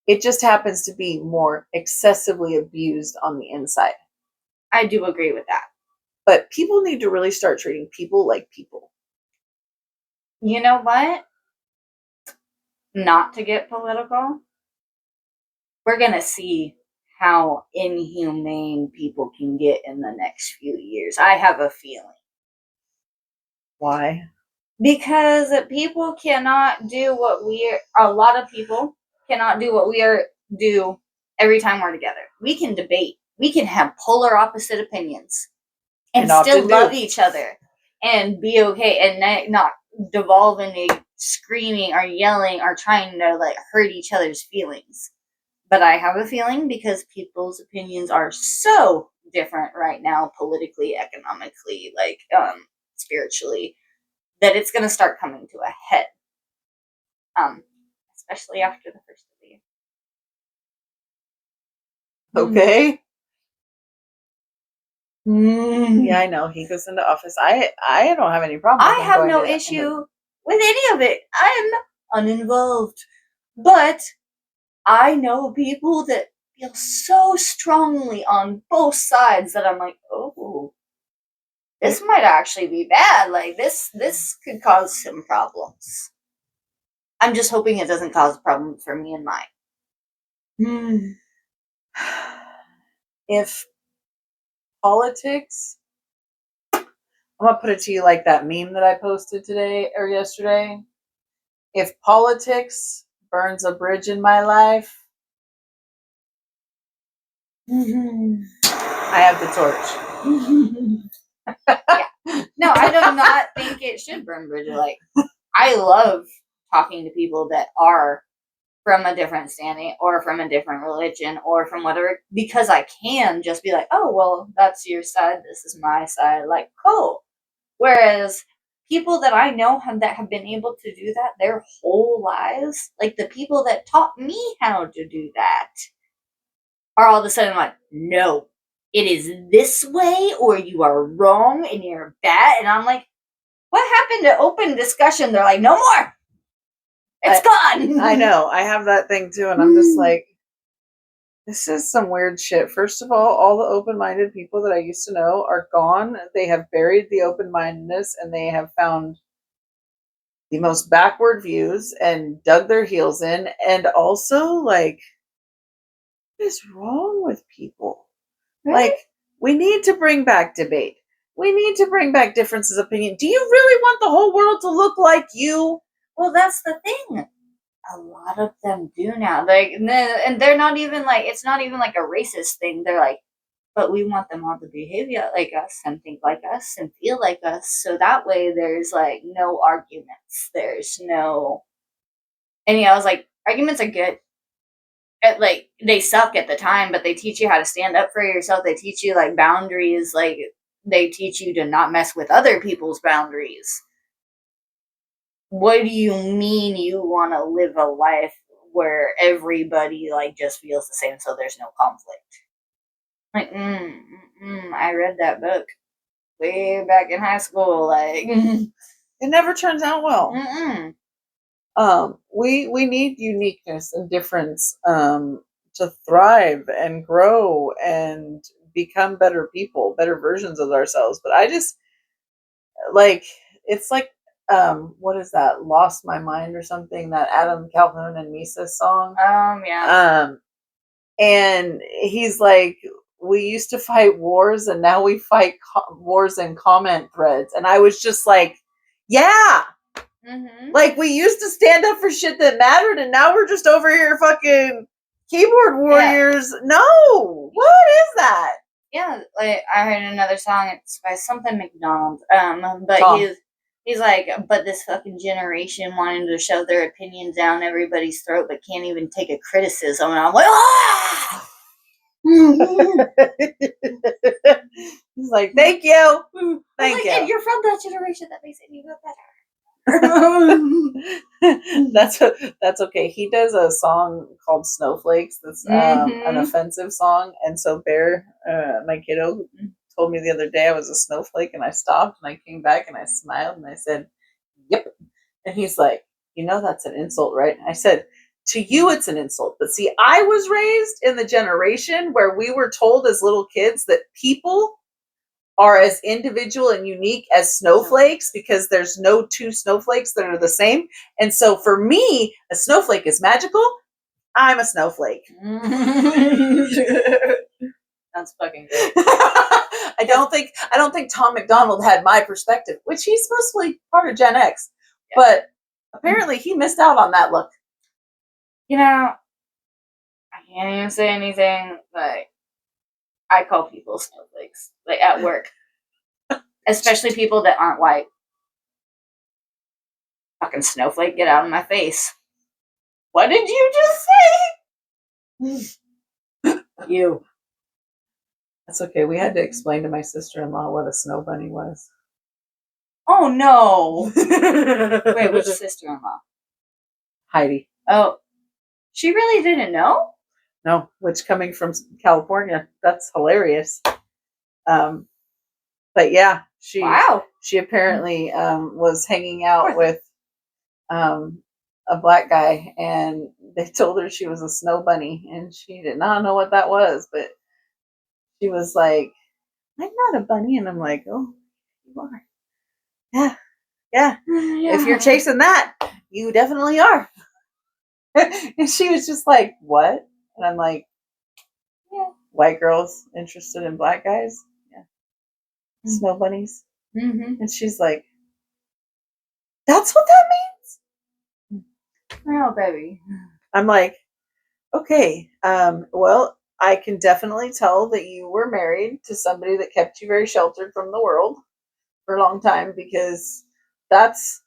A: It just happens to be more excessively abused on the inside.
B: I do agree with that.
A: But people need to really start treating people like people.
B: You know what? Not to get political, we're going to see how inhumane people can get in the next few years. I have a feeling.
A: Why?
B: Because people cannot do a lot of people cannot do what we do every time we're together. We can debate. We can have polar opposite opinions and still love each other and be okay and not devolve into screaming or yelling or trying to like hurt each other's feelings. But I have a feeling, because people's opinions are so different right now, politically, economically, like spiritually, that it's going to start coming to a head. Especially after the first of the year.
A: Okay. Yeah, I know. He goes into office. I don't have any problem.
B: I have no issue with any of it. I am uninvolved. But I know people that feel so strongly on both sides that I'm like, oh, this might actually be bad. Like, this could cause some problems. I'm just hoping it doesn't cause problems for me and mine.
A: If politics, I'm going to put it to you like that meme that I posted today or yesterday. If politics burns a bridge in my life, I have the torch.
B: Yeah. No, I do not think it should burn bridges. Like, I love talking to people that are from a different standing or from a different religion or from whatever, because I can just be like, oh, well, that's your side, this is my side. Like, cool. Whereas people that I know that have been able to do that their whole lives, like the people that taught me how to do that, are all of a sudden like, no, it is this way or you are wrong and you're bad. And I'm like, what happened to open discussion? They're like, no more. It's gone.
A: I know. I have that thing too. And I'm just like, this is some weird shit. First of all the open-minded people that I used to know are gone. They have buried the open-mindedness and they have found the most backward views and dug their heels in. And also, like, what is wrong with people?
B: Right?
A: Like, we need to bring back debate. We need to bring back differences of opinion. Do you really want the whole world to look like you?
B: Well, that's the thing. A lot of them do now. Like, and they're not even like, it's not even like a racist thing. They're like, but we want them all to behave like us and think like us and feel like us. So that way there's like no arguments. There's no, and I was like, arguments are good. Like, they suck at the time, but they teach you how to stand up for yourself. They teach you like boundaries. Like, they teach you to not mess with other people's boundaries. What do you mean you want to live a life where everybody like just feels the same, so there's no conflict? Like, I read that book way back in high school. Like,
A: it never turns out well. We need uniqueness and difference to thrive and grow and become better people, better versions of ourselves. But I just like, it's like, what is that? Lost My Mind or something? That Adam Calhoun and Misa song.
B: Yeah.
A: And he's like, we used to fight wars and now we fight wars in comment threads. And I was just like, yeah. Like, we used to stand up for shit that mattered and now we're just over here fucking keyboard warriors. Yeah. No. What is that?
B: Yeah, like, I heard another song, it's by something McDonald. But Tom. He's like, but this fucking generation wanting to shove their opinions down everybody's throat but can't even take a criticism. And I'm like, ah!
A: He's like, thank you. Thank you.
B: And you're from that generation, that makes it even better.
A: That's okay. He does a song called Snowflakes that's an offensive song, and so Bear, my kiddo, told me the other day I was a snowflake, and I stopped and I came back and I smiled and I said, yep. And he's like, that's an insult, right? And I said, to you it's an insult, but see, I was raised in the generation where we were told as little kids that people are as individual and unique as snowflakes because there's no two snowflakes that are the same. And so for me, a snowflake is magical. I'm a snowflake.
B: That's fucking great.
A: I don't think Tom McDonald had my perspective, which he's supposed to be part of Gen X. Yeah. But apparently he missed out on that look.
B: I can't even say anything, but I call people snowflakes, like at work, especially people that aren't white. Fucking snowflake, get out of my face. What did you just say? You.
A: That's okay. We had to explain to my sister-in-law what a snow bunny was.
B: Oh, no. Wait, which sister-in-law?
A: Heidi.
B: Oh, she really didn't know?
A: No, which, coming from California, that's hilarious. But yeah, she apparently was hanging out with a black guy, and they told her she was a snow bunny, and she did not know what that was, but she was like, I'm not a bunny. And I'm like, oh, you are. Yeah. If you're chasing that, you definitely are. And she was just like, what? And I'm like, yeah, white girls interested in black guys. Yeah. Snow bunnies. And she's like, that's what that means?
B: Oh, baby.
A: I'm like, okay, well, I can definitely tell that you were married to somebody that kept you very sheltered from the world for a long time, because that's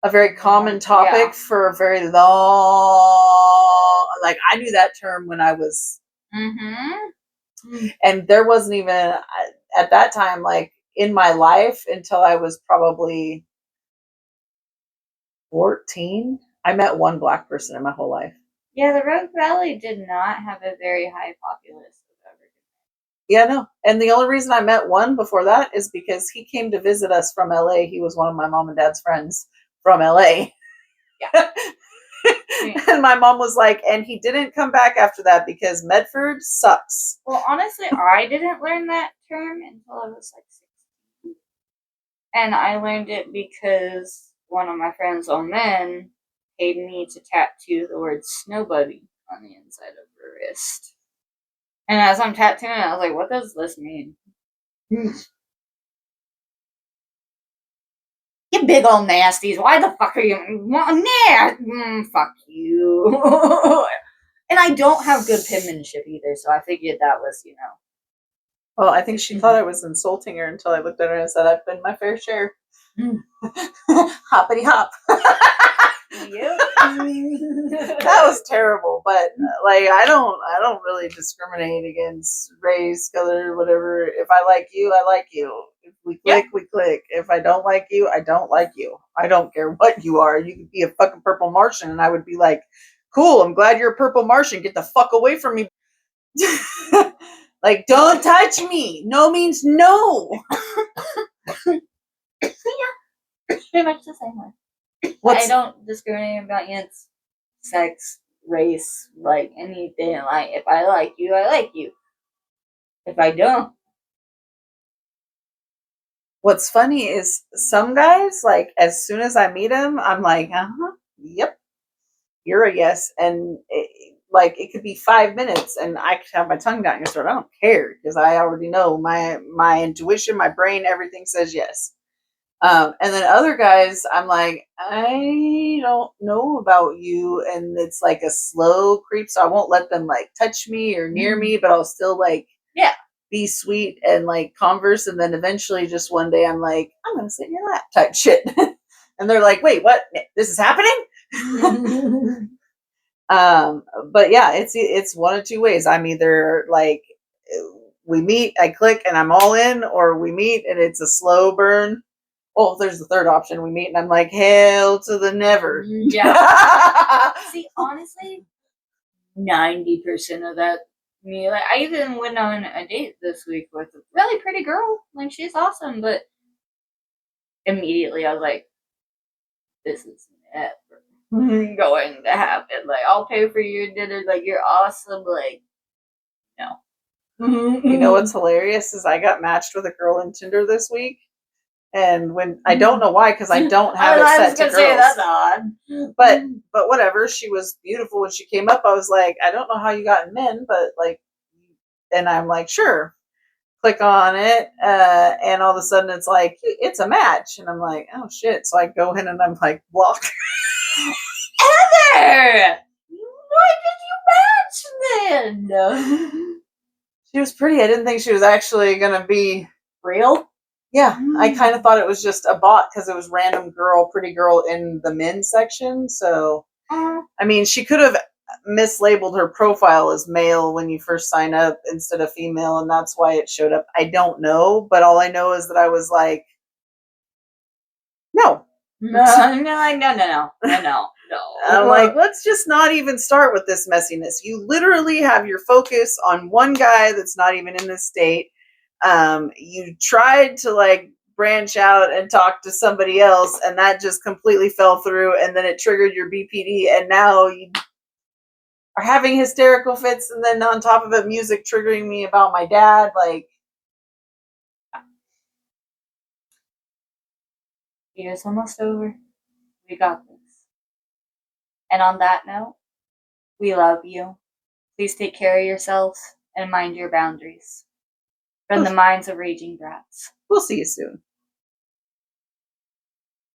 A: a very common topic for a very long, like, I knew that term when I was, and there wasn't even, at that time, like, in my life, until I was probably 14. I met one black person in my whole life.
B: Yeah, the Rogue Valley did not have a very high populace of African.
A: Yeah, no. And the only reason I met one before that is because he came to visit us from LA. He was one of my mom and dad's friends from LA.
B: Yeah.
A: And my mom was like, and he didn't come back after that because Medford sucks.
B: Well, honestly, I didn't learn that term until I was like 16. And I learned it because one of my friends on men paid me to tattoo the word snow buddy on the inside of her wrist. And as I'm tattooing it, I was like, what does this mean? You big old nasties. Why the fuck are you? Fuck you. And I don't have good penmanship either, so I figured that was,
A: Well, I think she thought I was insulting her until I looked at her and said, I've been my fair share. Hoppity hop.
B: Yep.
A: That was terrible, but like I don't really discriminate against race, color, whatever. If I like you, I like you. If we click, we click. If I don't like you, I don't like you. I don't care what you are. You could be a fucking purple Martian, and I would be like, cool. I'm glad you're a purple Martian. Get the fuck away from me. Like, don't touch me. No means no.
B: Yeah, pretty much the same way. I don't discriminate about sex, race, like anything. Like, if I like you, I like you. If I don't.
A: What's funny is some guys, like, as soon as I meet them, I'm like, yep, you're a yes. And it could be 5 minutes and I could have my tongue down your throat. I don't care because I already know my intuition, my brain, everything says yes. And then other guys, I'm like, I don't know about you. And it's like a slow creep. So I won't let them like touch me or near me, but I'll still like, be sweet and like converse. And then eventually just one day I'm like, I'm going to sit in your lap type shit. And they're like, wait, what? This is happening? But yeah, it's one of two ways. I'm either like, we meet, I click and I'm all in, or we meet and it's a slow burn. Oh, there's the third option. We meet and I'm like, hell to the never.
B: Yeah. See, honestly, 90% of that, me, like, I even went on a date this week with a really pretty girl. Like, she's awesome, but immediately I was like, this is never going to happen. Like, I'll pay for your dinner. Like, you're awesome. Like, no.
A: You know what's hilarious is I got matched with a girl in Tinder this week. And when I don't know why, because I don't have it set to girls.
B: Say, that's odd.
A: But whatever. She was beautiful when she came up. I was like, I don't know how you got in men, but like, and I'm like, sure. Click on it, and all of a sudden it's like it's a match, and I'm like, oh shit. So I go in and I'm like, block.
B: Heather, why did you match then?
A: She was pretty. I didn't think she was actually gonna be
B: real.
A: Yeah, I kind of thought it was just a bot because it was random girl, pretty girl in the men's section. So, I mean, she could have mislabeled her profile as male when you first sign up instead of female, and that's why it showed up. I don't know, but all I know is that I was like, no.
B: No.
A: I'm like, let's just not even start with this messiness. You literally have your focus on one guy that's not even in this state. You tried to like branch out and talk to somebody else, and that just completely fell through, and then it triggered your BPD, and now you are having hysterical fits, and then on top of it, music triggering me about my dad. Like,
B: year's almost over. We got this. And on that note, we love you. Please take care of yourselves and mind your boundaries. From the minds of raging brats.
A: We'll see you soon.